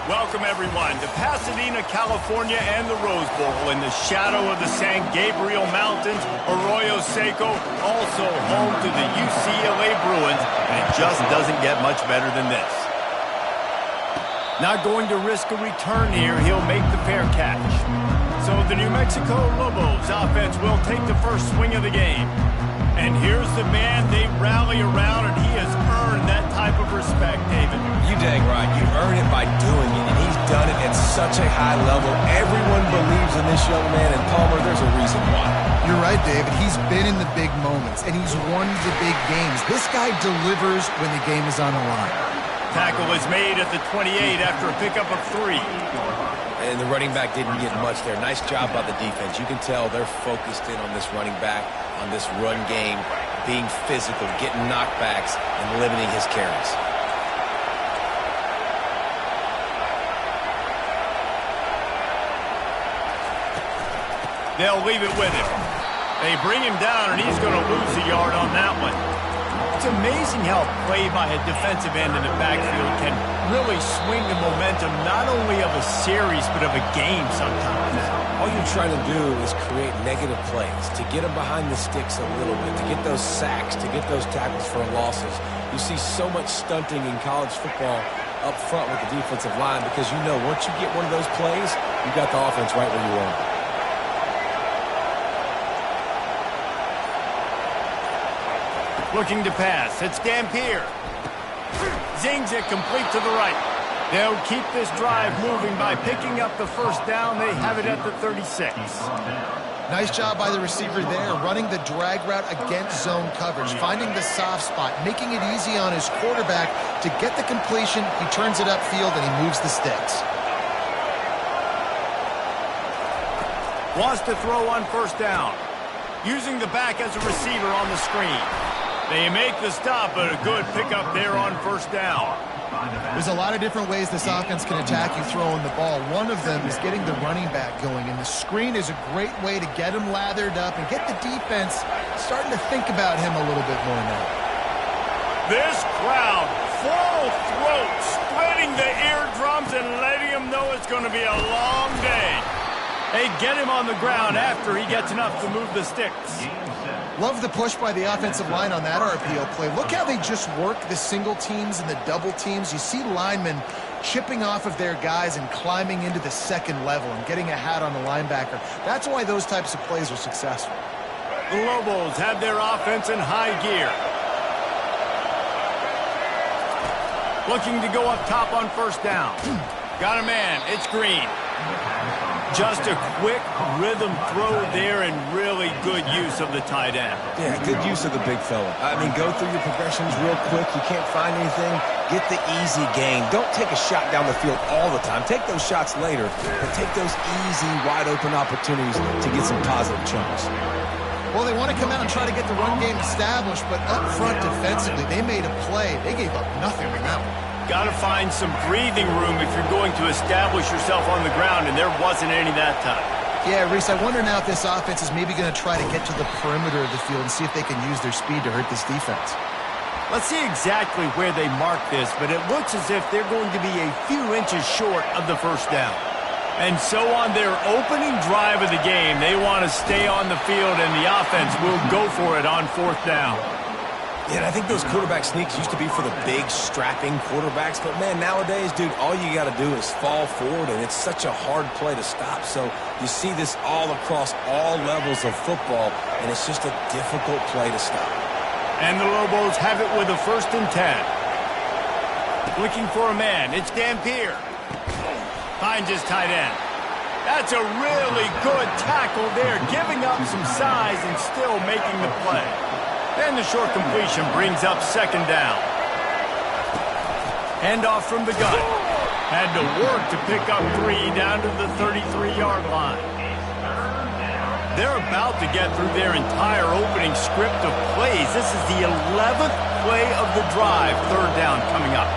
Welcome, everyone, to Pasadena, California and the Rose Bowl in the shadow of the San Gabriel Mountains, Arroyo Seco, also home to the UCLA Bruins, and it just doesn't get much better than this. Not going to risk a return here, he'll make the fair catch. So the New Mexico Lobos offense will take the first swing of the game. And here's the man they rally around, and he has earned that type of respect, David. You dang right. You earn it by doing it, and he's done it at such a high level. Everyone believes in this young man, and Palmer, there's a reason why. You're right, David. He's been in the big moments, and he's won the big games. This guy delivers when the game is on the line. Tackle is made at the 28 after a pickup of 3. And the running back didn't get much there. Nice job by the defense. You can tell they're focused in on this running back, on this run game, being physical, getting knockbacks, and limiting his carries. They'll leave it with him. They bring him down, and he's going to lose a yard on that one. It's amazing how play by a defensive end in the backfield can really swing the momentum not only of a series but of a game sometimes. All you're trying to do is create negative plays, to get them behind the sticks a little bit, to get those sacks, to get those tackles for losses. You see so much stunting in college football up front with the defensive line because you know once you get one of those plays, you got the offense right where you want it. Looking to pass. It's Dampier. Zings it complete to the right. They'll keep this drive moving by picking up the first down. They have it at the 36. Nice job by the receiver there, running the drag route against zone coverage, finding the soft spot, making it easy on his quarterback to get the completion. He turns it upfield and he moves the sticks. Wants to throw on first down. Using the back as a receiver on the screen. They make the stop, but a good pickup there on first down. There's a lot of different ways this offense can attack you throwing the ball. One of them is getting the running back going, and the screen is a great way to get him lathered up and get the defense starting to think about him a little bit more now. This crowd, full throat, splitting the eardrums and letting him know it's going to be a long day. They get him on the ground after he gets enough to move the sticks. Love the push by the offensive line on that RPO play. Look how they just work the single teams and the double teams. You see linemen chipping off of their guys and climbing into the second level and getting a hat on the linebacker. That's why those types of plays are successful. The Lobos have their offense in high gear. Looking to go up top on first down. Got a man. It's Green. Just a quick rhythm throw there and really good use of the tight end. Yeah, good use of the big fella. I mean, go through your progressions real quick. You can't find anything. Get the easy gain. Don't take a shot down the field all the time. Take those shots later, but take those easy, wide-open opportunities to get some positive chunks. Well, they want to come out and try to get the run game established, but up front defensively, they made a play. They gave up nothing on that one. Got to find some breathing room if you're going to establish yourself on the ground, and there wasn't any that time. Yeah, Reese, I wonder now if this offense is maybe going to try to get to the perimeter of the field and see if they can use their speed to hurt this defense. Let's see exactly where they mark this, but it looks as if they're going to be a few inches short of the first down. And so on their opening drive of the game, they want to stay on the field, and the offense will go for it on fourth down. Yeah, and I think those quarterback sneaks used to be for the big, strapping quarterbacks. But, man, nowadays, dude, all you got to do is fall forward, and it's such a hard play to stop. So you see this all across all levels of football, and it's just a difficult play to stop. And the Lobos have it with a 1st and 10. Looking for a man. It's Dampier. Finds his tight end. That's a really good tackle there, giving up some size and still making the play. And the short completion brings up 2nd down. Handoff from the gun. Had to work to pick up 3 down to the 33-yard line. They're about to get through their entire opening script of plays. This is the 11th play of the drive, 3rd down coming up.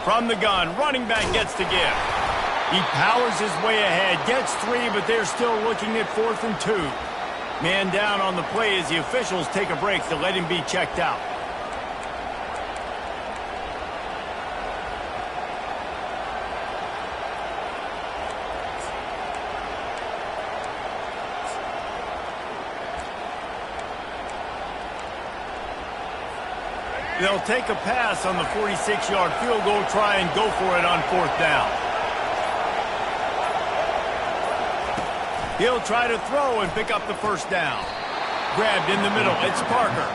From the gun, running back gets to give. He powers his way ahead, gets 3, but they're still looking at 4th and 2. Man down on the play as the officials take a break to let him be checked out. They'll take a pass on the 46-yard field goal, try and go for it on 4th down. He'll try to throw and pick up the 1st down. Grabbed in the middle, it's Parker.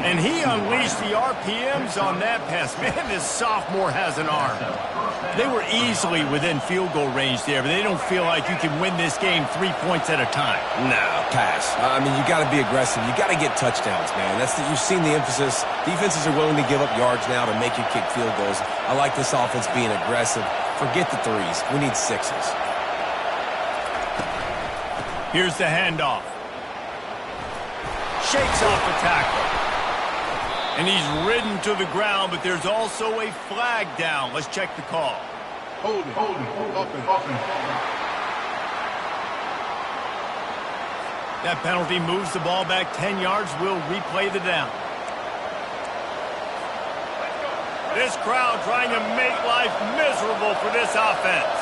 And he unleashed the RPMs on that pass. Man, this sophomore has an arm. They were easily within field goal range there, but they don't feel like you can win this game 3 points at a time. No, pass. I mean, you got to be aggressive. You got to get touchdowns, man. You've seen the emphasis. Defenses are willing to give up yards now to make you kick field goals. I like this offense being aggressive. Forget the threes. We need sixes. Here's the handoff. Shakes off the tackle. And he's ridden to the ground, but there's also a flag down. Let's check the call. Hold it. Offense. That penalty moves the ball back 10 yards. We'll replay the down. This crowd trying to make life miserable for this offense.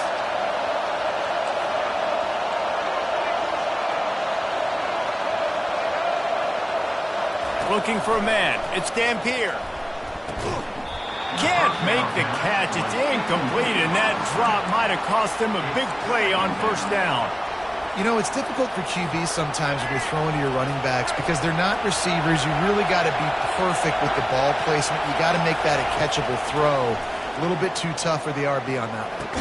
Looking for a man. It's Dampier. Can't make the catch. It's incomplete, and that drop might have cost them a big play on 1st down. You know, it's difficult for QBs sometimes when you're throwing to your running backs because they're not receivers. You really got to be perfect with the ball placement. You got to make that a catchable throw. A little bit too tough for the RB on that one.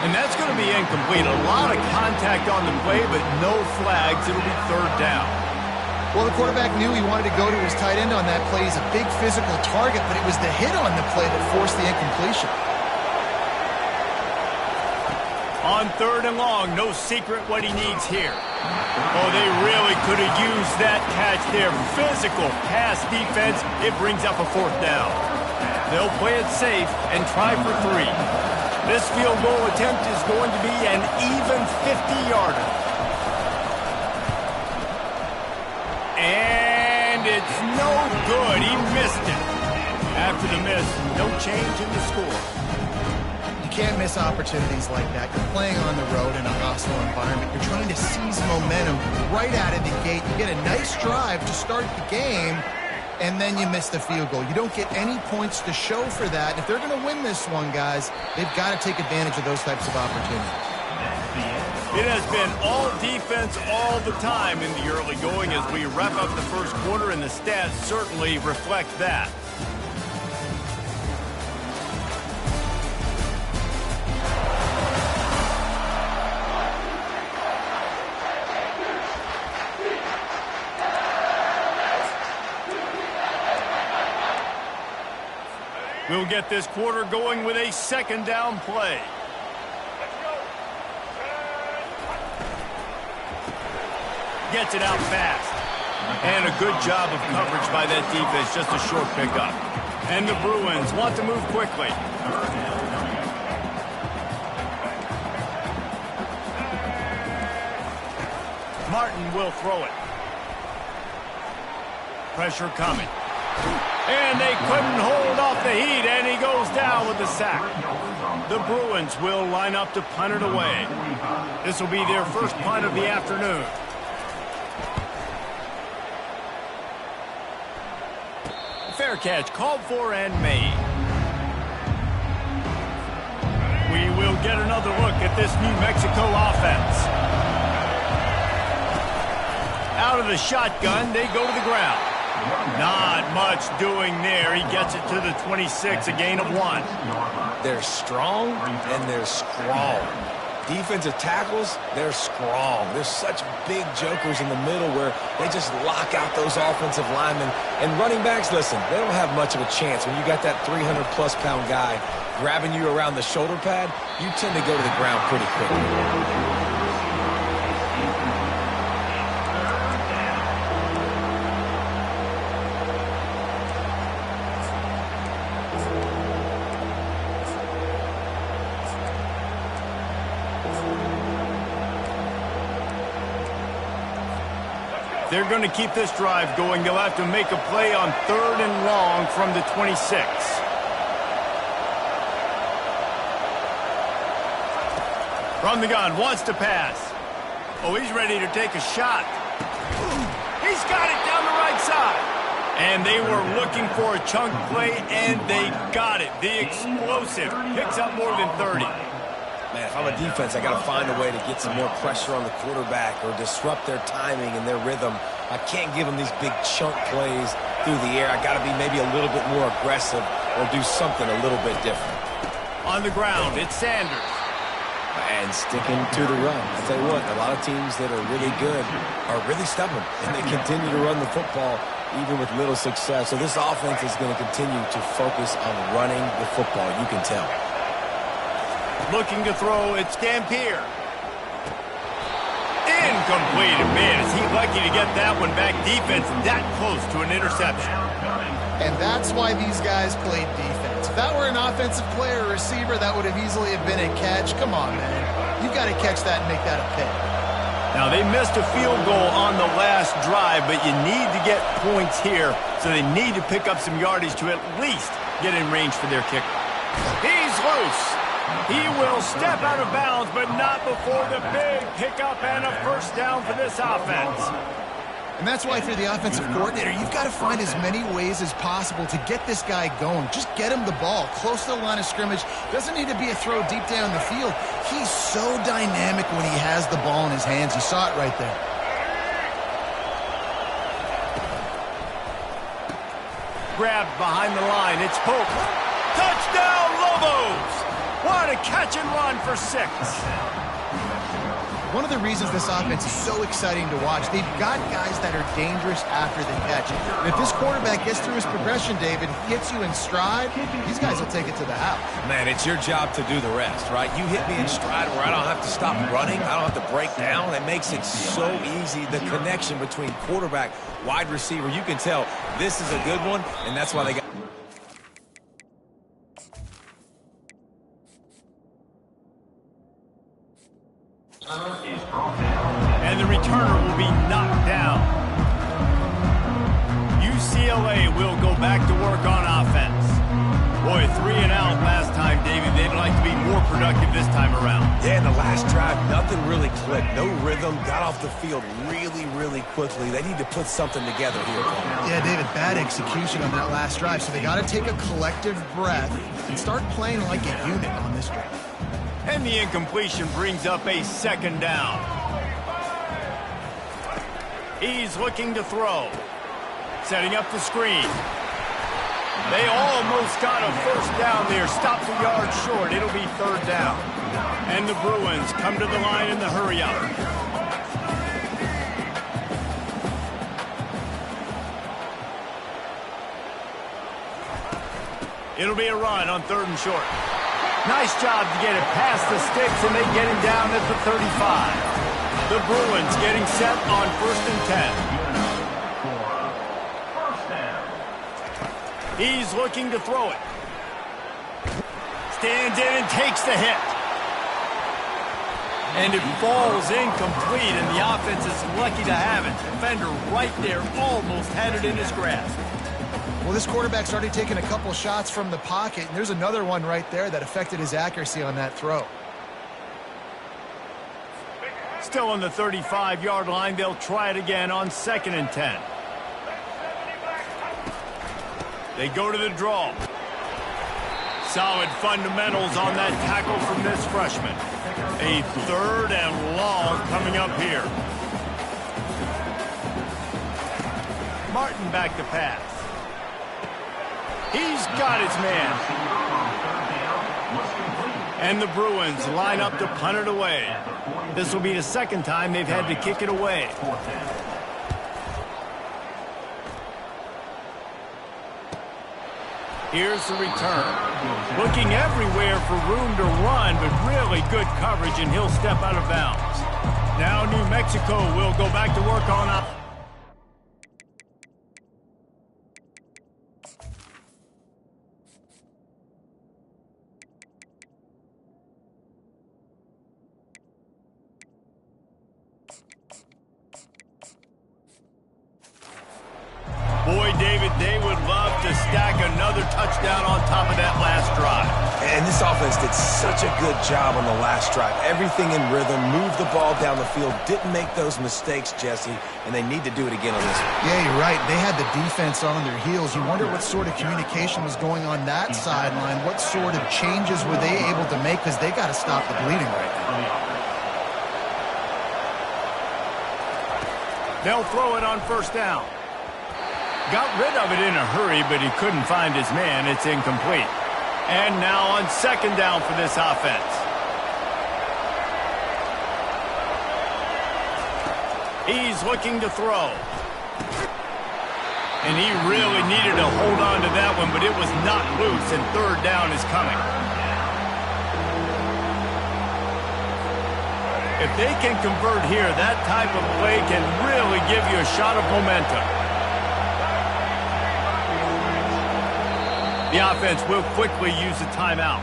And that's going to be incomplete. A lot of contact on the play, but no flags. It'll be 3rd down. Well, the quarterback knew he wanted to go to his tight end on that play. He's a big physical target, but it was the hit on the play that forced the incompletion. On 3rd and long, no secret what he needs here. Oh, they really could have used that catch there. Physical pass defense. It brings up a 4th down. They'll play it safe and try for 3. This field goal attempt is going to be an even 50-yarder. And it's no good. He missed it. After the miss, no change in the score. You can't miss opportunities like that. You're playing on the road in a hostile environment. You're trying to seize momentum right out of the gate. You get a nice drive to start the game, and then you miss the field goal. You don't get any points to show for that. If they're going to win this one, guys, they've got to take advantage of those types of opportunities. It has been all defense all the time in the early going as we wrap up the 1st quarter, and the stats certainly reflect that. We'll get this quarter going with a 2nd down play. Gets it out fast. And a good job of coverage by that defense. Just a short pickup. And the Bruins want to move quickly. Martin will throw it. Pressure coming. And they couldn't hold off the heat, and he goes down with the sack. The Bruins will line up to punt it away. This will be their 1st punt of the afternoon. Fair catch called for and made. We will get another look at this New Mexico offense. Out of the shotgun, they go to the ground. Not much doing there. He gets it to the 26, a gain of 1. They're strong and they're strong. Defensive tackles, they're strong. There's such big jokers in the middle where they just lock out those offensive linemen. And running backs, listen, they don't have much of a chance. When you got that 300-plus pound guy grabbing you around the shoulder pad, you tend to go to the ground pretty quickly. If they're going to keep this drive going, they'll have to make a play on 3rd and long from the 26. From the gun, wants to pass. Oh, he's ready to take a shot. He's got it down the right side. And they were looking for a chunk play, and they got it. The explosive picks up more than 30. Man, if I'm a defense, I got to find a way to get some more pressure on the quarterback or disrupt their timing and their rhythm. I can't give them these big chunk plays through the air. I got to be maybe a little bit more aggressive or do something a little bit different. On the ground, it's Sanders. And sticking to the run. I tell you what, a lot of teams that are really good are really stubborn, and they continue to run the football even with little success. So this offense is going to continue to focus on running the football. You can tell. Looking to throw, it's Dampier. Incomplete. Man, is he lucky to get that one back. Defense that close to an interception. And that's why these guys played defense. If that were an offensive player or receiver, that would have easily have been a catch. Come on, man. You've got to catch that and make that a pick. Now, they missed a field goal on the last drive, but you need to get points here, so they need to pick up some yardage to at least get in range for their kicker. He's loose. He will step out of bounds, but not before the big pickup and a first down for this offense. And that's why, for the offensive coordinator, you've got to find as many ways as possible to get this guy going. Just get him the ball close to the line of scrimmage. Doesn't need to be a throw deep down the field. He's so dynamic when he has the ball in his hands. You saw it right there. Grabbed behind the line. It's Pope. Touchdown, Lobos! What a catch and run for 6. One of the reasons this offense is so exciting to watch, they've got guys that are dangerous after the catch. And if this quarterback gets through his progression, David, hits you in stride, these guys will take it to the house. Man, it's your job to do the rest, right? You hit me in stride where I don't have to stop running. I don't have to break down. It makes it so easy. The connection between quarterback, wide receiver, you can tell this is a good one, and that's why they got... And the returner will be knocked down. UCLA will go back to work on offense. Boy, 3 and out last time, David. They'd like to be more productive this time around. Yeah, in the last drive, nothing really clicked. No rhythm. Got off the field really, really quickly. They need to put something together here. Yeah, David, bad execution on that last drive. So they got to take a collective breath and start playing like a unit on this drive. And the incompletion brings up a second down. He's looking to throw. Setting up the screen. They almost got a first down there. Stopped a yard short. It'll be 3rd down. And the Bruins come to the line in the hurry-up. It'll be a run on 3rd and short. Nice job to get it past the sticks, and they get him down at the 35. The Bruins getting set on 1st and 10. He's looking to throw it. Stands in and takes the hit. And it falls incomplete, and the offense is lucky to have it. Defender right there almost had it in his grasp. Well, this quarterback's already taken a couple shots from the pocket, and there's another one right there that affected his accuracy on that throw. Still on the 35-yard line. They'll try it again on 2nd and 10. They go to the draw. Solid fundamentals on that tackle from this freshman. A 3rd and long coming up here. Martin back to pass. He's got his man. And the Bruins line up to punt it away. This will be the 2nd time they've had to kick it away. Here's the return. Looking everywhere for room to run, but really good coverage, and he'll step out of bounds. Now New Mexico will go back to work on up. David, they would love to stack another touchdown on top of that last drive. And this offense did such a good job on the last drive. Everything in rhythm, moved the ball down the field, didn't make those mistakes, Jesse, and they need to do it again on this one. Yeah, you're right. They had the defense on their heels. You wonder what sort of communication was going on that sideline. What sort of changes were they able to make, because they got to stop the bleeding right now. They'll throw it on first down. Got rid of it in a hurry, but he couldn't find his man. It's incomplete. And now on second down for this offense. He's looking to throw. And he really needed to hold on to that one, but it was not loose, and third down is coming. If they can convert here, that type of play can really give you a shot of momentum. The offense will quickly use a timeout.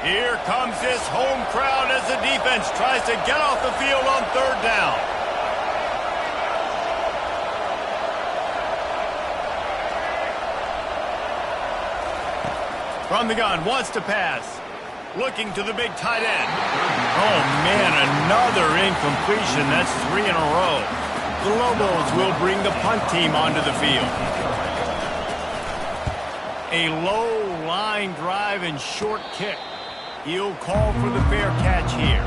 Here comes this home crowd as the defense tries to get off the field on third down. From the gun, wants to pass. Looking to the big tight end. Oh, man, another incompletion. That's 3 in a row. The Lobos will bring the punt team onto the field. A low line drive and short kick. He'll call for the fair catch here.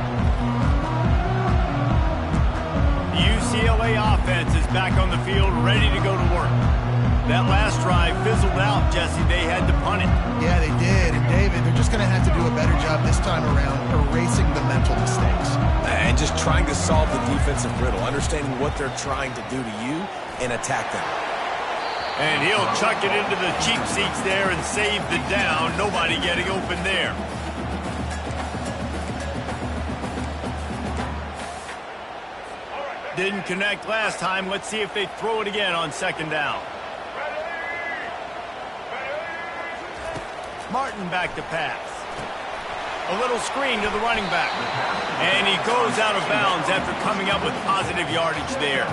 The UCLA offense is back on the field, ready to go to work. That last drive fizzled out, Jesse. They had to punt it. Yeah, they did. And, David, they're just going to have to do a better job this time around erasing the mental mistakes. And just trying to solve the defensive riddle, understanding what they're trying to do to you and attack them. And he'll chuck it into the cheap seats there and save the down. Nobody getting open there. Didn't connect last time. Let's see if they throw it again on second down. Martin back to pass. A little screen to the running back. And he goes out of bounds after coming up with positive yardage there.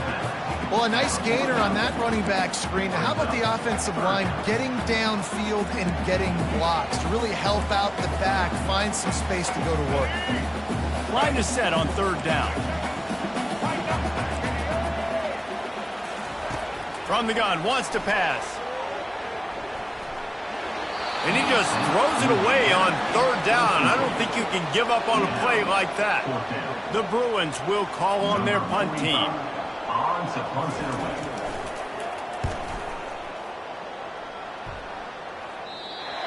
Well, a nice gainer on that running back screen. Now, how about the offensive line getting downfield and getting blocks to really help out the back, find some space to go to work? Line is set on third down. From the gun, wants to pass. And he just throws it away on third down. I don't think you can give up on a play like that. The Bruins will call on their punt team.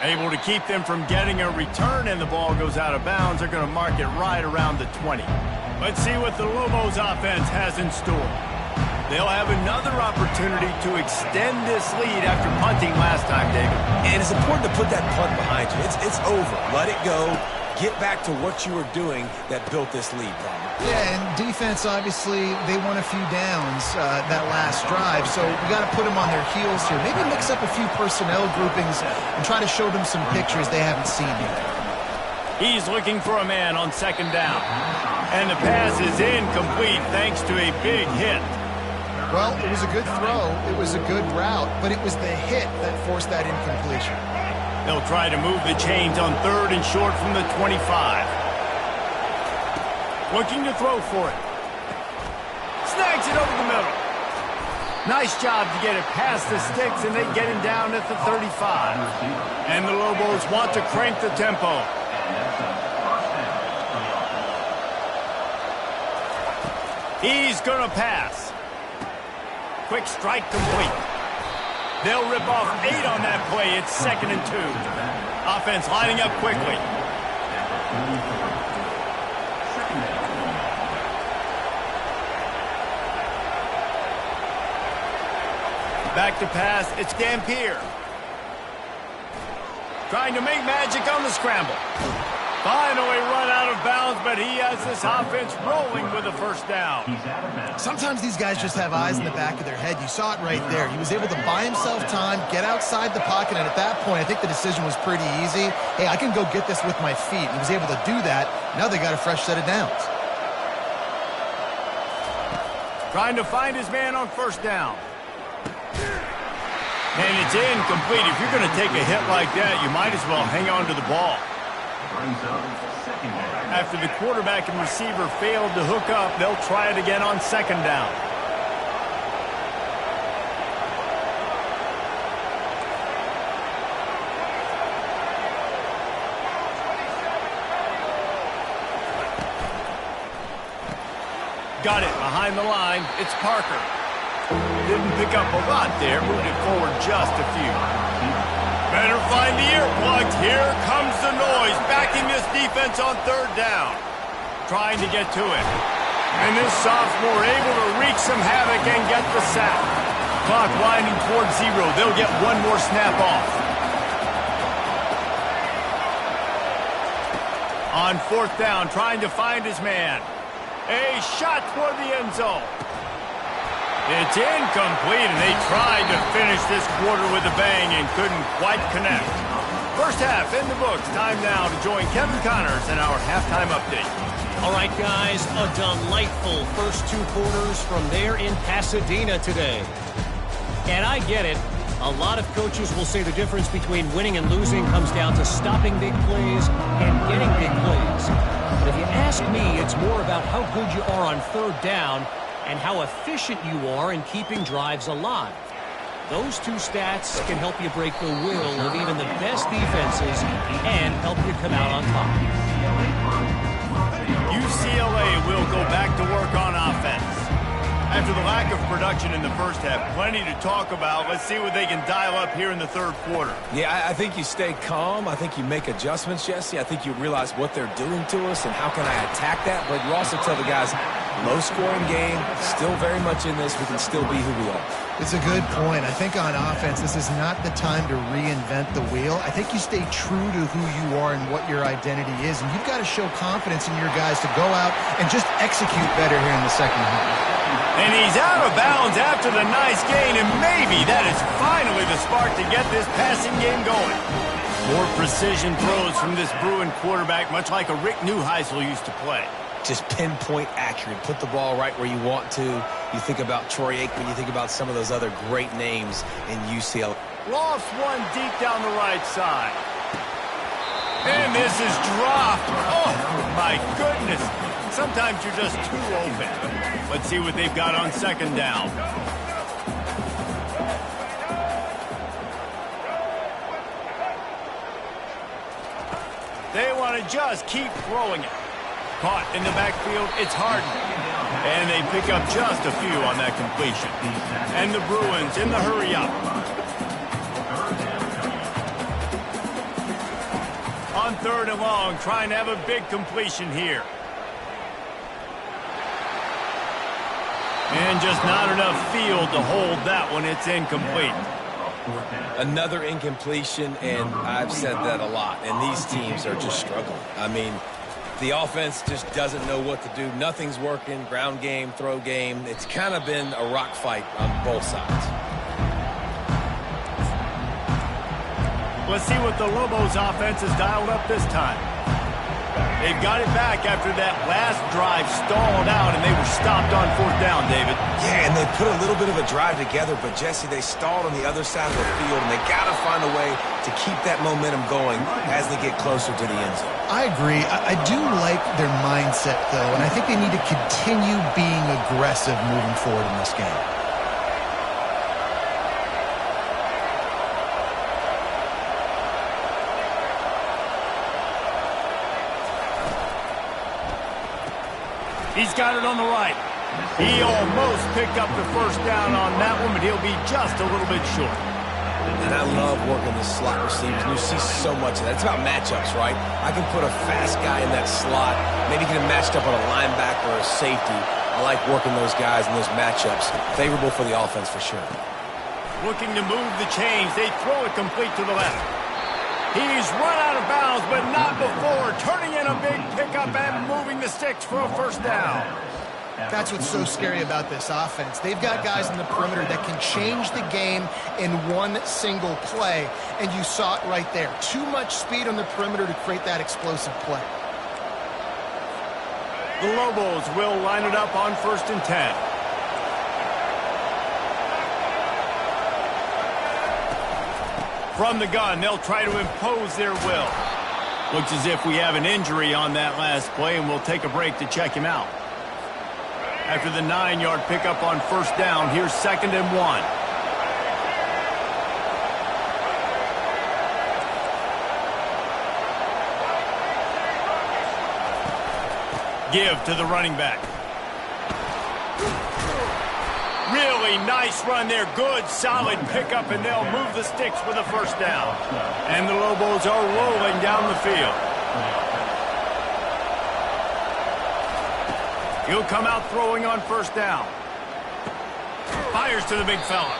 Able to keep them from getting a return, and the ball goes out of bounds. They're going to mark it right around the 20. Let's see what the Lobos offense has in store. They'll have another opportunity to extend this lead after punting last time, David. And it's important to put that punt behind you. It's over. Let it go. Get back to what you were doing that built this lead, Palmer. Yeah, and defense, obviously, they won a few downs that last drive, so we got to put them on their heels here. Maybe mix up a few personnel groupings and try to show them some pictures they haven't seen yet. He's looking for a man on second down. And the pass is incomplete thanks to a big hit. Well, it was a good throw, it was a good route, but it was the hit that forced that incompletion. They'll try to move the chains on third and short from the 25. Looking to throw for it. Snags it over the middle. Nice job to get it past the sticks, and they get him down at the 35. And the Lobos want to crank the tempo. He's going to pass. Quick strike complete. They'll rip off 8 on that play. It's 2nd and 2. Offense lining up quickly. Back to pass. It's Dampier. Trying to make magic on the scramble. Finally run out of bounds, but he has this offense rolling with a first down. Sometimes these guys just have eyes in the back of their head. You saw it right there. He was able to buy himself time, get outside the pocket, and at that point, I think the decision was pretty easy. Hey, I can go get this with my feet. He was able to do that. Now they got a fresh set of downs. Trying to find his man on first down. And it's incomplete. If you're going to take a hit like that, you might as well hang on to the ball. After the quarterback and receiver failed to hook up, they'll try it again on second down. Got it behind the line. It's Parker. Didn't pick up a lot there. Moved it forward just a few. Better find the earplugs. Here comes the noise. Backing this defense on third down. Trying to get to it. And this sophomore able to wreak some havoc and get the sack. Clock winding towards 0. They'll get one more snap off. On fourth down, trying to find his man. A shot toward the end zone. It's incomplete, and they tried to finish this quarter with a bang and couldn't quite connect. First half in the books. Time now to join Kevin Connors in our halftime update. All right, guys, a delightful first 2 quarters from there in Pasadena today. And I get it. A lot of coaches will say the difference between winning and losing comes down to stopping big plays and getting big plays. But if you ask me, it's more about how good you are on third down and how efficient you are in keeping drives alive. Those 2 stats can help you break the will of even the best defenses and help you come out on top. UCLA will go back to work on offense. After the lack of production in the first half, plenty to talk about. Let's see what they can dial up here in the third quarter. Yeah, I think you stay calm. I think you make adjustments, Jesse. I think you realize what they're doing to us and how can I attack that. But you also tell the guys, low-scoring game, still very much in this. We can still be who we are. It's a good point. I think on offense, this is not the time to reinvent the wheel. I think you stay true to who you are and what your identity is. And you've got to show confidence in your guys to go out and just execute better here in the second half. And he's out of bounds after the nice gain, and maybe that is finally the spark to get this passing game going. More precision throws from this Bruin quarterback, much like a Rick Neuheisel used to play. Just pinpoint accurate. Put the ball right where you want to. You think about Troy Aikman. You think about some of those other great names in UCLA. Lost one deep down the right side. And this is dropped. Oh, my goodness. Sometimes you're just too open. Let's see what they've got on second down. They want to just keep throwing it. Caught in the backfield, it's Harden. And they pick up just a few on that completion. And the Bruins in the hurry-up. On third and long, trying to have a big completion here. And just not enough field to hold that one. It's incomplete. Another incompletion, and I've said that a lot. And these teams are just struggling. I mean, the offense just doesn't know what to do. Nothing's working. Ground game, throw game. It's kind of been a rock fight on both sides. Let's see what the Lobos offense has dialed up this time. They've got it back after that last drive stalled out, and they were stopped on fourth down, David. Yeah, and they put a little bit of a drive together, but, Jesse, they stalled on the other side of the field, and they got to find a way to keep that momentum going as they get closer to the end zone. I agree. I do like their mindset, though, and I think they need to continue being aggressive moving forward in this game. He's got it on the right. He almost picked up the first down on that one, but he'll be just a little bit short. And I love working the slot receivers. And you see so much of that. It's about matchups, right? I can put a fast guy in that slot, maybe get him matched up on a linebacker or a safety. I like working those guys in those matchups. Favorable for the offense for sure. Looking to move the chains. They throw it complete to the left. He's run out of bounds, but not before turning in a big pickup and moving the sticks for a first down. That's what's so scary about this offense. They've got guys in the perimeter that can change the game in one single play, and you saw it right there. Too much speed on the perimeter to create that explosive play. The Lobos will line it up on 1st and 10. From the gun, they'll try to impose their will. Looks as if we have an injury on that last play, and we'll take a break to check him out. After the 9-yard pickup on 1st down, here's 2nd and 1. Give to the running back. Really nice run there. Good, solid pickup, and they'll move the sticks with a first down. And the Lobos are rolling down the field. He'll come out throwing on 1st down. Fires to the big fella.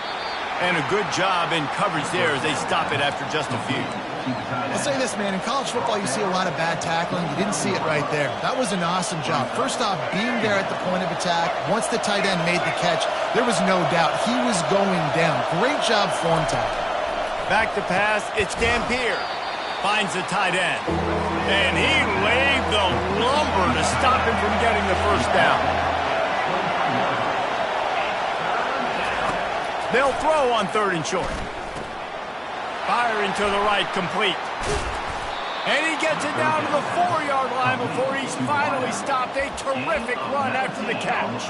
And a good job in coverage there as they stop it after just a few. I'll say this, man. In college football, you see a lot of bad tackling. You didn't see it right there. That was an awesome job. First off, being there at the point of attack. Once the tight end made the catch, there was no doubt he was going down. Great job form tackle. Back to pass. It's Dampier. Finds the tight end. And he laid the lumber to stop him from getting the first down. They'll throw on 3rd and short. Firing to the right, complete. And he gets it down to the 4-yard line before he's finally stopped. A terrific run after the catch.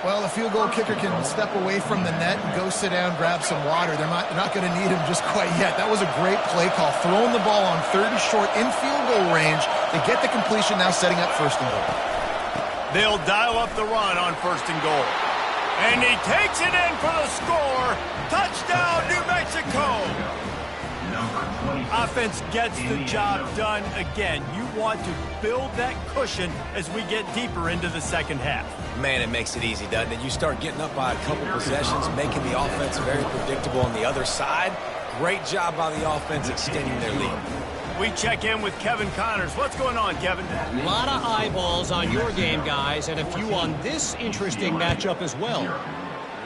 Well, the field goal kicker can step away from the net and go sit down, grab some water. They're not going to need him just quite yet. That was a great play call. Throwing the ball on 3rd and short in field goal range. They get the completion, now setting up 1st and goal. They'll dial up the run on 1st and goal. And he takes it in for the score. Touchdown, New Mexico. Offense gets the job done again. You want to build that cushion as we get deeper into the second half. Man, it makes it easy, doesn't it? You start getting up by a couple possessions, making the offense very predictable on the other side. Great job by the offense extending their lead. We check in with Kevin Connors. What's going on, Kevin? A lot of eyeballs on your game, guys, and a few on this interesting matchup as well.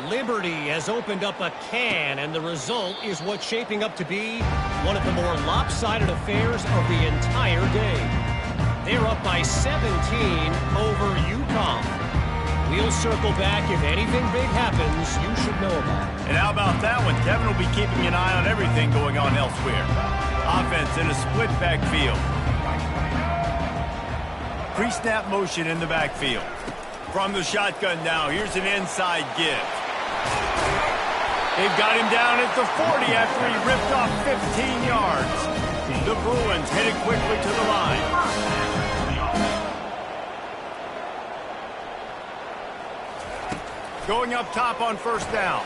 Liberty has opened up a can, and the result is what's shaping up to be one of the more lopsided affairs of the entire day. They're up by 17 over Ncaa. We'll circle back if anything big happens you should know about. And how about that one? Kevin will be keeping an eye on everything going on elsewhere. Offense in a split backfield. Pre-snap motion in the backfield. From the shotgun now, here's an inside give. They've got him down at the 40 after he ripped off 15 yards. The Bruins headed quickly to the line. Going up top on 1st down.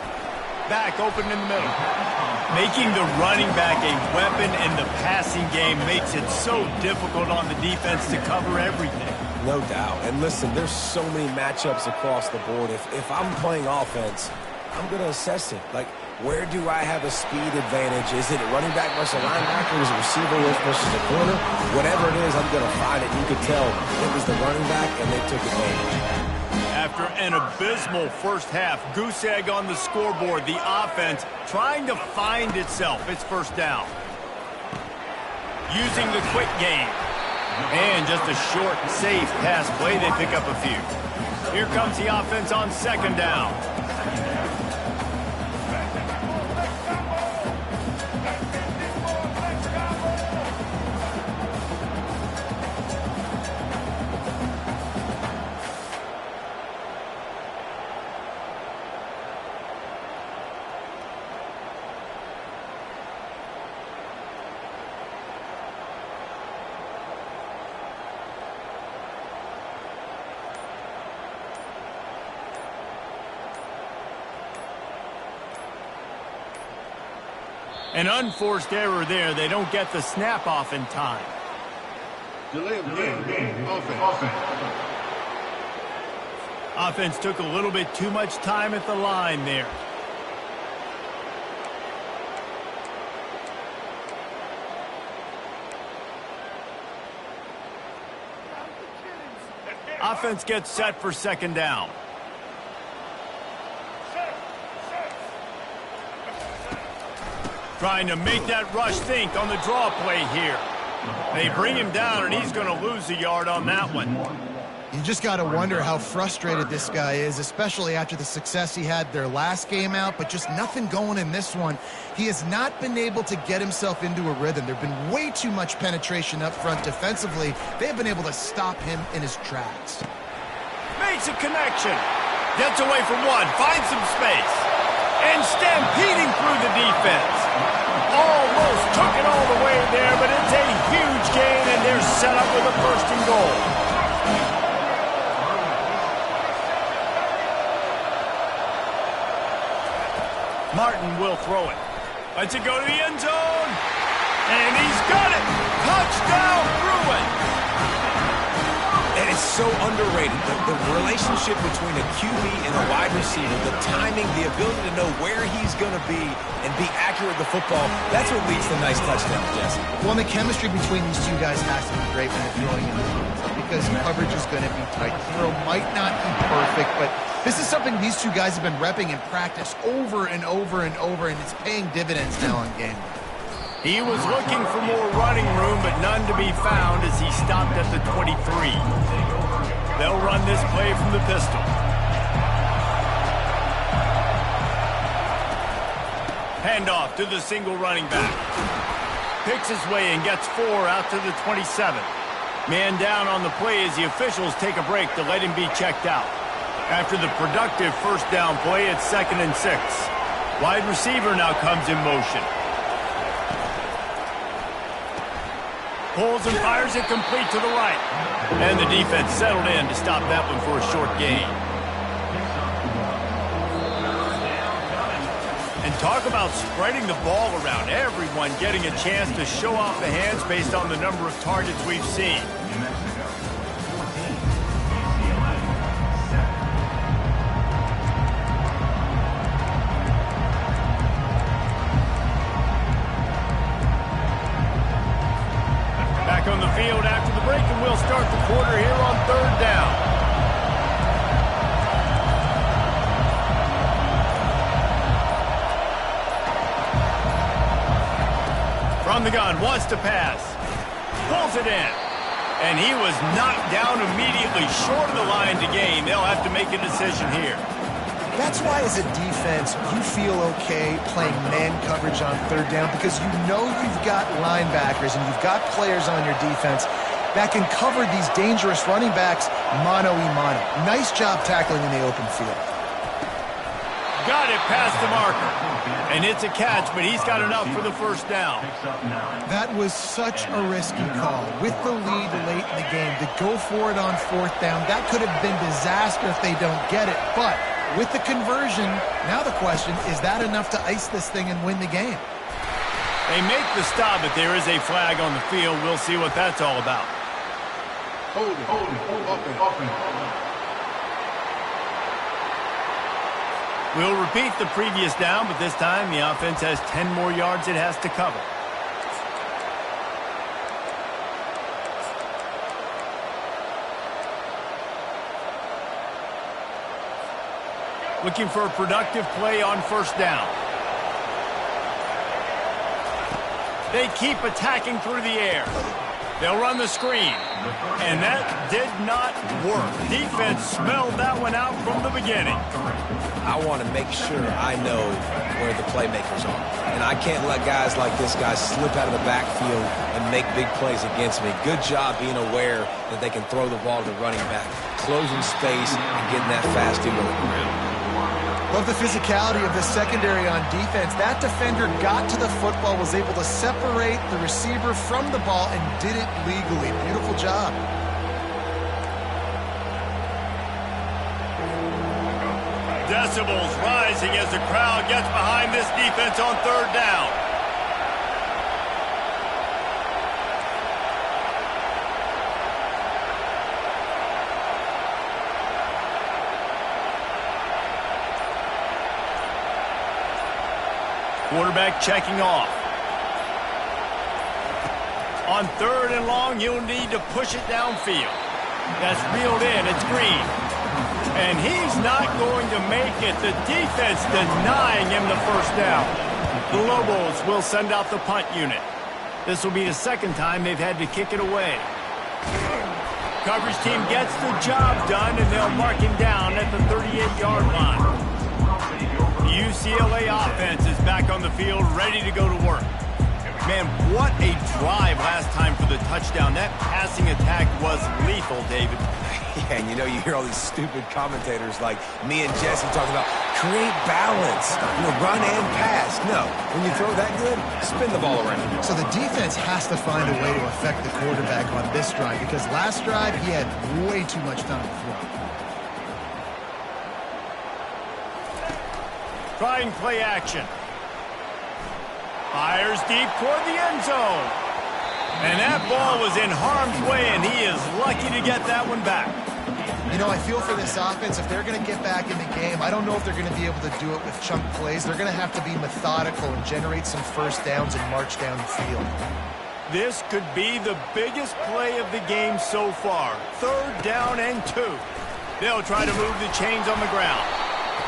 Back open in the middle. Making the running back a weapon in the passing game makes it so difficult on the defense to cover everything. No doubt. And listen, there's so many matchups across the board. If I'm playing offense, I'm going to assess it. Like, where do I have a speed advantage? Is it a running back versus a linebacker? Is it a receiver versus a corner? Whatever it is, I'm going to find it. You could tell it was the running back, and they took advantage. After an abysmal first half, goose egg on the scoreboard, the offense trying to find itself. It's 1st down. Using the quick game. And just a short, safe pass play, they pick up a few. Here comes the offense on 2nd down. An unforced error there. They don't get the snap off in time. Delay of game. Offense. Offense took a little bit too much time at the line there. Offense gets set for second down. Trying to make that rush think on the draw play here. They bring him down, and he's going to lose a yard on that one. You just got to wonder how frustrated this guy is, especially after the success he had their last game out, but just nothing going in this one. He has not been able to get himself into a rhythm. There have been way too much penetration up front defensively. They have been able to stop him in his tracks. Makes a connection. Gets away from one, finds some space. And stampeding through the defense. Almost took it all the way there, but it's a huge gain, and they're set up with a first and goal. Martin will throw it. Lets it go to the end zone. And he's got it. Touchdown, Bruin. And it's so underrated. The relationship between a QB and a wide receiver, the timing, the ability to know where he's going to be and be accurate with the football, that's what leads to nice touchdowns, Jesse. Well, the chemistry between these two guys has to be great when they're throwing in the field because coverage is going to be tight. The throw might not be perfect, but this is something these two guys have been repping in practice over and over and over, and it's paying dividends now on game. He was looking for more running room, but none to be found as he stopped at the 23. They'll run this play from the pistol. Handoff to the single running back. Picks his way and gets 4 out to the 27. Man down on the play as the officials take a break to let him be checked out. After the productive first down play, it's 2nd and 6. Wide receiver now comes in motion. Pulls and fires it complete to the right. And the defense settled in to stop that one for a short gain. And talk about spreading the ball around. Everyone getting a chance to show off the hands based on the number of targets we've seen. On the field after the break, and we'll start the quarter here on 3rd down. From the gun, wants to pass. Pulls it in. And he was knocked down immediately short of the line to gain. They'll have to make a decision here. That's why, as a defense, you feel okay playing man coverage on 3rd down because you know you've got linebackers and you've got players on your defense that can cover these dangerous running backs mano-a-mano. Nice job tackling in the open field. Got it past the marker. And it's a catch, but he's got enough for the first down. That was such a risky call. With the lead late in the game, to go for it on 4th down, that could have been disaster if they don't get it, but with the conversion, now the question, is that enough to ice this thing and win the game? They make the stop, but there is a flag on the field. We'll see what that's all about. Hold it. We'll repeat the previous down, but this time the offense has 10 more yards it has to cover. Looking for a productive play on 1st down. They keep attacking through the air. They'll run the screen. And that did not work. Defense smelled that one out from the beginning. I want to make sure I know where the playmakers are. And I can't let guys like this guy slip out of the backfield and make big plays against me. Good job being aware that they can throw the ball to the running back, closing space and getting that fast dude on the ground. Love the physicality of the secondary on defense. That defender got to the football, was able to separate the receiver from the ball, and did it legally. Beautiful job. Decibels rising as the crowd gets behind this defense on 3rd down. Quarterback checking off. On 3rd and long, you'll need to push it downfield. That's reeled in. It's Green. And he's not going to make it. The defense denying him the first down. The Lobos will send out the punt unit. This will be the second time they've had to kick it away. Coverage team gets the job done, and they'll mark him down at the 38-yard line. The UCLA offense is back on the field, ready to go to work. Man, what a drive last time for the touchdown. That passing attack was lethal, David. Yeah, and you hear all these stupid commentators like me and Jesse talking about create balance, run and pass. No, when you throw that good, spin the ball around. So the defense has to find a way to affect the quarterback on this drive because last drive he had way too much time to throw. Trying play action. Fires deep toward the end zone. And that ball was in harm's way, and he is lucky to get that one back. I feel for this offense, if they're going to get back in the game, I don't know if they're going to be able to do it with chunk plays. They're going to have to be methodical and generate some first downs and march down the field. This could be the biggest play of the game so far. 3rd down and 2. They'll try to move the chains on the ground.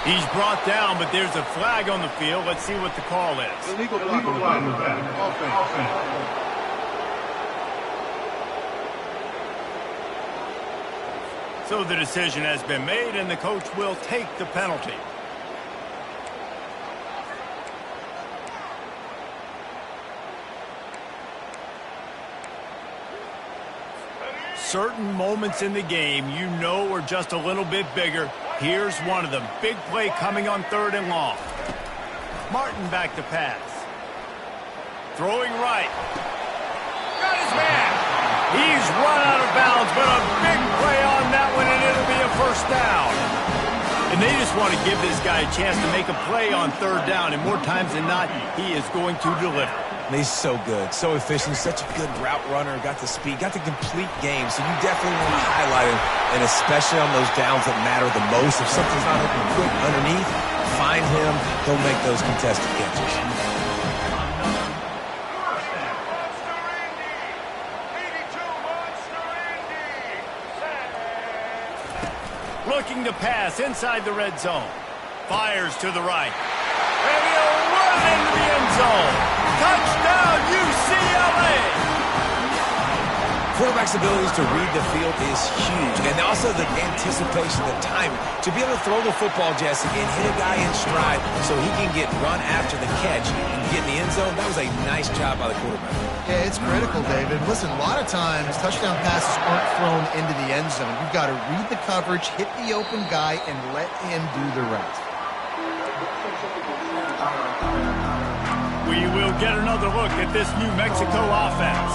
He's brought down, but there's a flag on the field. Let's see what the call is. Illegal flag in the back. Offense. So the decision has been made, and the coach will take the penalty. Certain moments in the game are just a little bit bigger. Here's one of them. Big play coming on 3rd and long. Martin back to pass. Throwing right. Got his man. He's run out of bounds, but a big play on that one, and it'll be a first down. And they just want to give this guy a chance to make a play on 3rd down, and more times than not, he is going to deliver. He's so good, so efficient, such a good route runner, got the speed, got the complete game, so you definitely want to highlight him, and especially on those downs that matter the most. If something's not open quick underneath, find him, he'll make those contested catches. Looking to pass inside the red zone. Fires to the right. And he'll run into the end zone. Touchdown, UCLA! Quarterback's abilities to read the field is huge, and also the anticipation, the timing. To be able to throw the football, Jesse, and hit a guy in stride so he can get run after the catch and get in the end zone, that was a nice job by the quarterback. Yeah, it's critical, David. Listen, a lot of times touchdown passes aren't thrown into the end zone. You've got to read the coverage, hit the open guy, and let him do the rest. We will get another look at this New Mexico offense.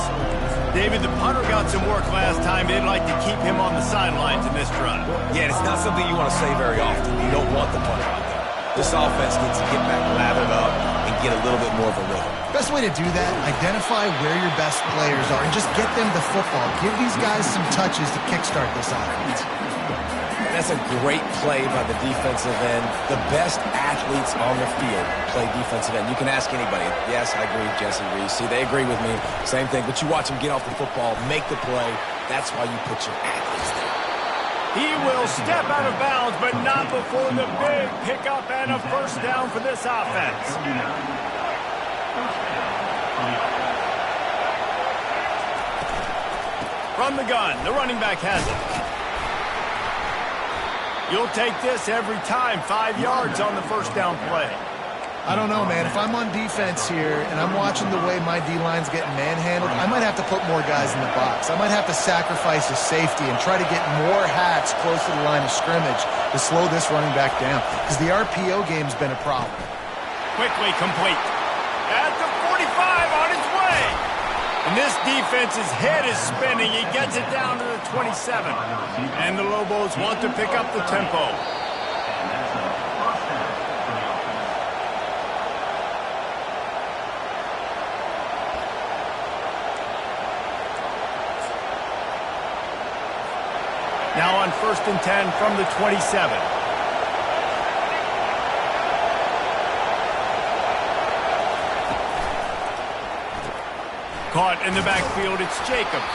David, the punter got some work last time. They'd like to keep him on the sidelines in this drive. Yeah, it's not something you want to say very often. You don't want the punter out there. This offense needs to get back lathered up and get a little bit more of a rhythm. Best way to do that, identify where your best players are and just get them the football. Give these guys some touches to kickstart this offense. That's a great play by the defensive end. The best athletes on the field play defensive end. You can ask anybody. Yes, I agree with Jesse Reese. See, they agree with me. Same thing. But you watch them get off the football, make the play. That's why you put your athletes there. He will step out of bounds, but not before the big pickup and a first down for this offense. From the gun, the running back has it. You'll take this every time. 5 yards on the first down play. I don't know, man. If I'm on defense here and I'm watching the way my D-line's getting manhandled, I might have to put more guys in the box. I might have to sacrifice a safety and try to get more hats close to the line of scrimmage to slow this running back down because the RPO game's been a problem. Quickly complete. At the 45 on its way. And this defense's head is spinning. He gets it down to the 27. And the Lobos want to pick up the tempo. Now on 1st and 10 from the 27. Caught in the backfield, it's Jacobs.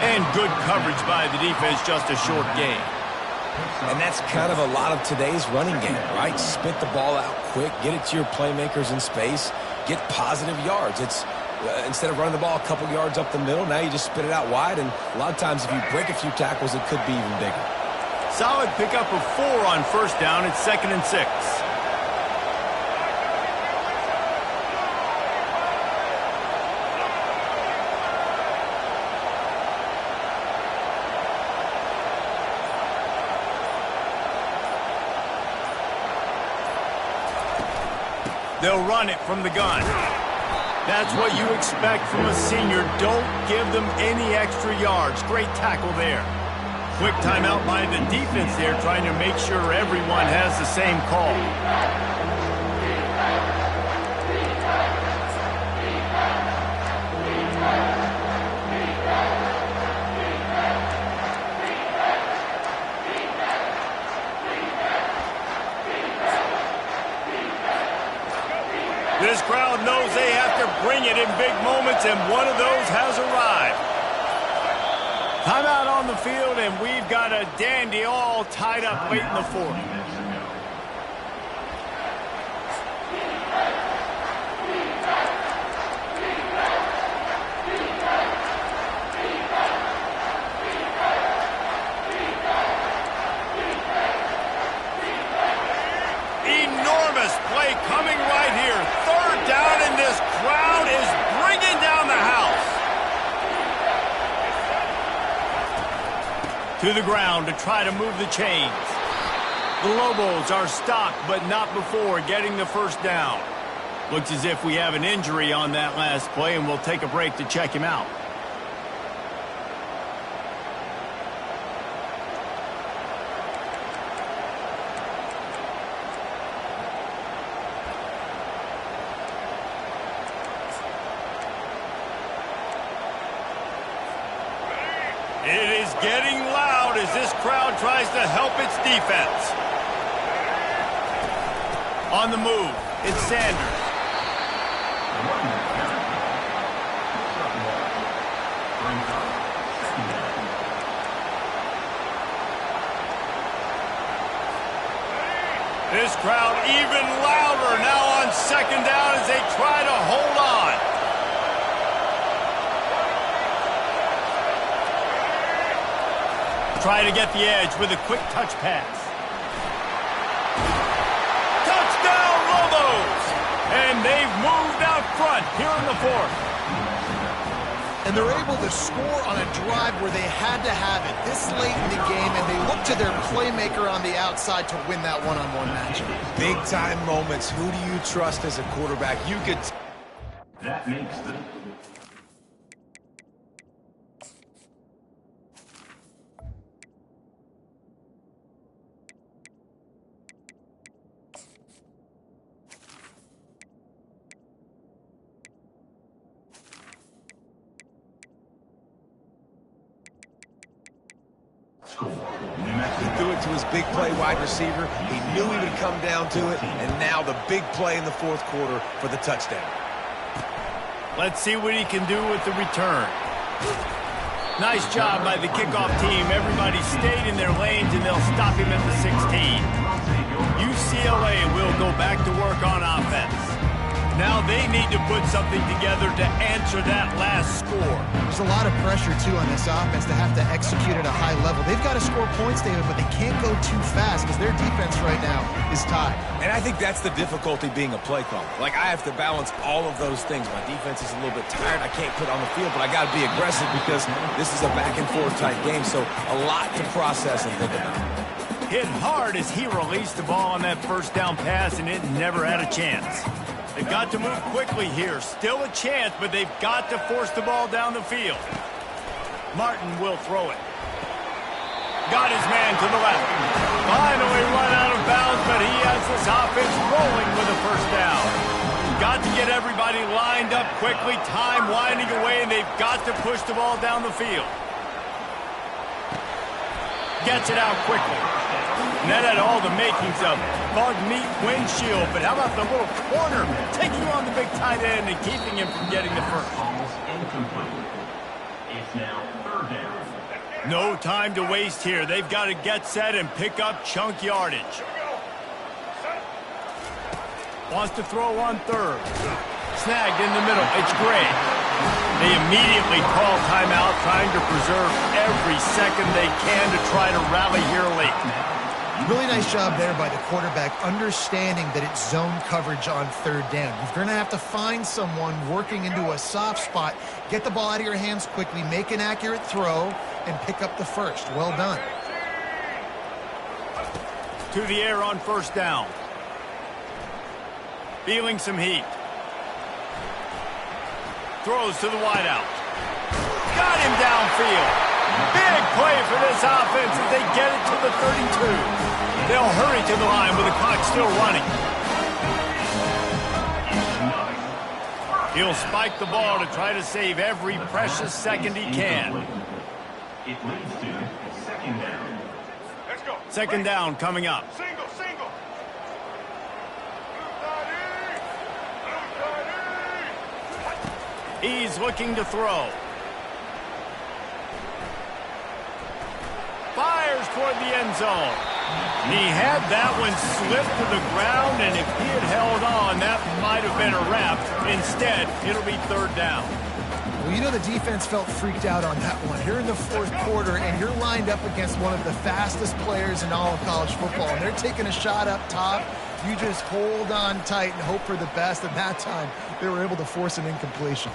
And good coverage by the defense, just a short gain. And that's kind of a lot of today's running game, right? Spit the ball out quick, get it to your playmakers in space, get positive yards. It's instead of running the ball a couple yards up the middle, now you just spit it out wide, and a lot of times if you break a few tackles, it could be even bigger. Solid pickup of 4 on first down. It's 2nd and 6. They'll run it from the gun. That's what you expect from a senior. Don't give them any extra yards. Great tackle there. Quick timeout by the defense there, trying to make sure everyone has the same call. This crowd knows they have to bring it in big moments, and one of those has arrived. Timeout on the field, and we've got a dandy all tied up late in the 4th. Enormous play coming right here. 3rd down, and this crowd is bringing down the house. To the ground to try to move the chains. The Lobos are stopped, but not before getting the first down. Looks as if we have an injury on that last play, and we'll take a break to check him out. It is getting loud as this crowd tries to help its defense. On the move, it's Sanders. This crowd even louder now on 2nd down as they try to hold on. Try to get the edge with a quick touch pass. Touchdown, Lobos! And they've moved out front here in the 4th. And they're able to score on a drive where they had to have it this late in the game, and they look to their playmaker on the outside to win that one-on-one matchup. Big-time moments. Who do you trust as a quarterback? You could... That makes the... He threw it to his big play wide receiver. He knew he would come down to it, and now the big play in the 4th quarter for the touchdown. Let's see what he can do with the return. Nice job by the kickoff team. Everybody stayed in their lanes, and they'll stop him at the 16. UCLA will go back to work on offense. Now they need to put something together to answer that last score. There's a lot of pressure, too, on this offense to have to execute at a high level. They've got to score points, David, but they can't go too fast because their defense right now is tied. And I think that's the difficulty being a play caller. Like, I have to balance all of those things. My defense is a little bit tired. I can't put on the field, but I got to be aggressive because this is a back-and-forth type game, so a lot to process and think about. Hit hard as he released the ball on that first down pass, and it never had a chance. They've got to move quickly here. Still a chance, but they've got to force the ball down the field. Martin will throw it. Got his man to the left. Finally run out of bounds, but he has this offense rolling with a first down. Got to get everybody lined up quickly. Time winding away, and they've got to push the ball down the field. Gets it out quickly. And that had all the makings of bug meat windshield, but how about the little corner taking on the big tight end and keeping him from getting the first? Almost incomplete. A It's now third down. No time to waste here. They've got to get set and pick up chunk yardage. Wants to throw on third. Snagged in the middle. It's Gray. They immediately call timeout, trying to preserve every second they can to try to rally here late. Really nice job there by the quarterback, understanding that it's zone coverage on third down. You're going to have to find someone working into a soft spot, get the ball out of your hands quickly, make an accurate throw, and pick up the first. Well done. To the air on first down. Feeling some heat. Throws to the wideout. Got him downfield. Big play for this offense as they get it to the 32. They'll hurry to the line with the clock still running. He'll spike the ball to try to save every precious second he can. It leads to second down. Let's go. Second down coming up. Single. He's looking to throw. Fires toward the end zone. He had that one slip to the ground, and if he had held on, that might have been a wrap. Instead, it'll be third down. Well, you know the defense felt freaked out on that one. Here in the fourth quarter, and you're lined up against one of the fastest players in all of college football, and they're taking a shot up top. You just hold on tight and hope for the best, and that time they were able to force an incompletion.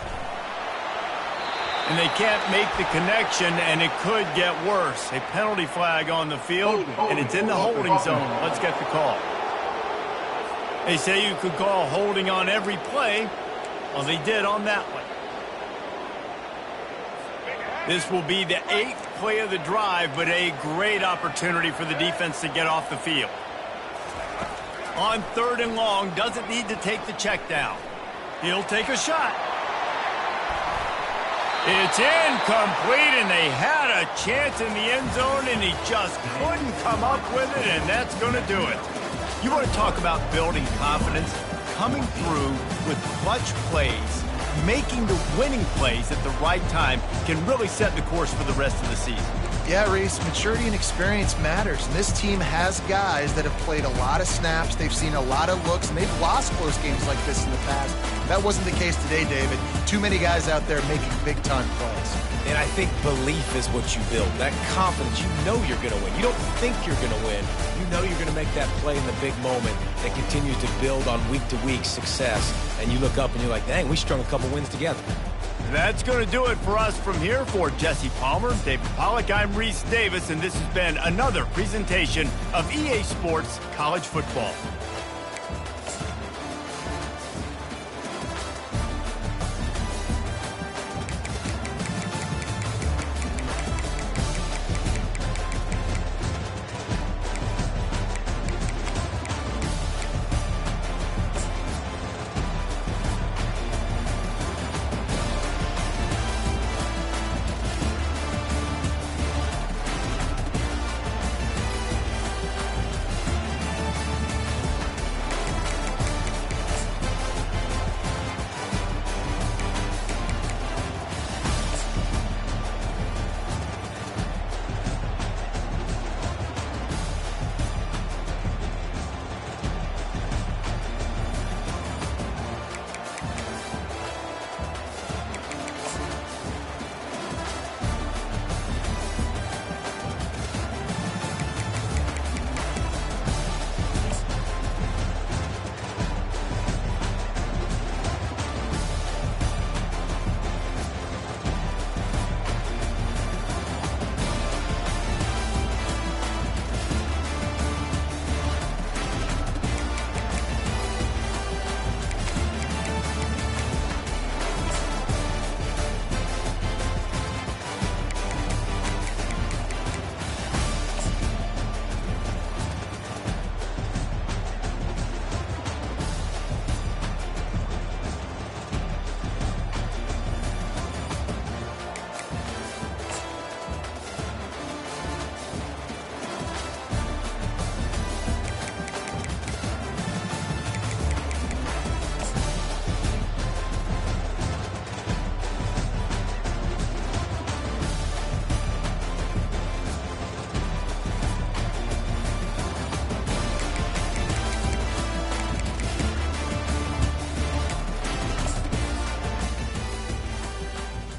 And they can't make the connection, and it could get worse. A penalty flag on the field, and it's in the holding zone. Let's get the call. They say you could call holding on every play. Well, they did on that one. This will be the 8th play of the drive, but a great opportunity for the defense to get off the field. On third and long, doesn't need to take the check down. He'll take a shot. It's incomplete, and they had a chance in the end zone, and he just couldn't come up with it, and that's going to do it. You want to talk about building confidence? Coming through with clutch plays, making the winning plays at the right time can really set the course for the rest of the season. Yeah, Reese, maturity and experience matters, and this team has guys that have played a lot of snaps, they've seen a lot of looks, and they've lost close games like this in the past. That wasn't the case today, David. Too many guys out there making big-time plays. And I think belief is what you build. That confidence, you know you're going to win. You don't think you're going to win. You know you're going to make that play in the big moment that continues to build on week-to-week success. And you look up and you're like, dang, we strung a couple wins together. That's going to do it for us from here. For Jesse Palmer, David Pollack, I'm Reese Davis, and this has been another presentation of EA Sports College Football.